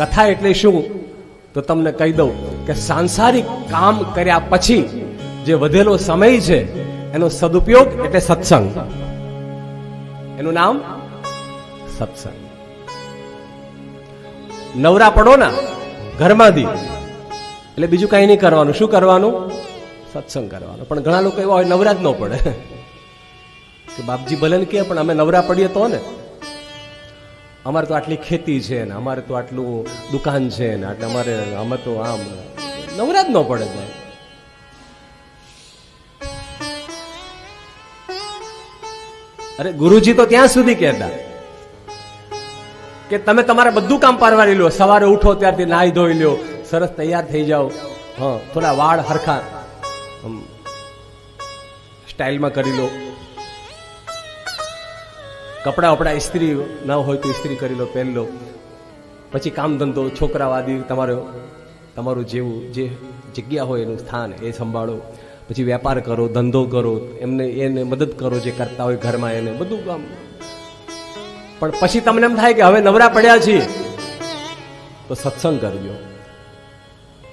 કથા એટલે શું તો તમને કહી દઉં કે સાંસારિક કામ કર્યા પછી જે વધેલો સમય છે એનો સદુપયોગ એટલે સત્સંગ. એનું નામ સત્સંગ. નવરા પડો ના ઘરમાંથી એટલે બીજું કઈ નહીં કરવાનું. શું કરવાનું? સત્સંગ કરવાનો. પણ ઘણા લોકો એવા હોય નવરા જ ન પડે કે બાપજી ભલે ને કે પણ અમે નવરા પડીએ તો ને, અમારે તો આટલી ખેતી છે ને, અમારે તો આટલું દુકાન છે ને, એટલે અમે તો આમ નવરા જ ન પડે ભાઈ. અરે ગુરુજી તો ત્યાં સુધી કહેતા કે તમે તમારે બધું કામ પરવારી લો. સવારે ઉઠો ત્યારથી નાહી ધોઈ લો, સરસ તૈયાર થઈ જાઓ, હા થોડા વાળ હરખા સ્ટાઇલમાં કરી લો, કપડા વપડા ઇસ્ત્રી ન હોય તો ઇસ્ત્રી કરી લો, પહેરી લો. પછી કામ ધંધો છોકરાવાદી તમારું જેવું જે જગ્યા હોય એનું સ્થાન એ સંભાળો. પછી વેપાર કરો, ધંધો કરો, એને મદદ કરો જે કરતા હોય ઘરમાં, એને બધું કામ. પણ પછી તમને એમ થાય કે હવે નવરા પડ્યા છીએ તો સત્સંગ કરજો.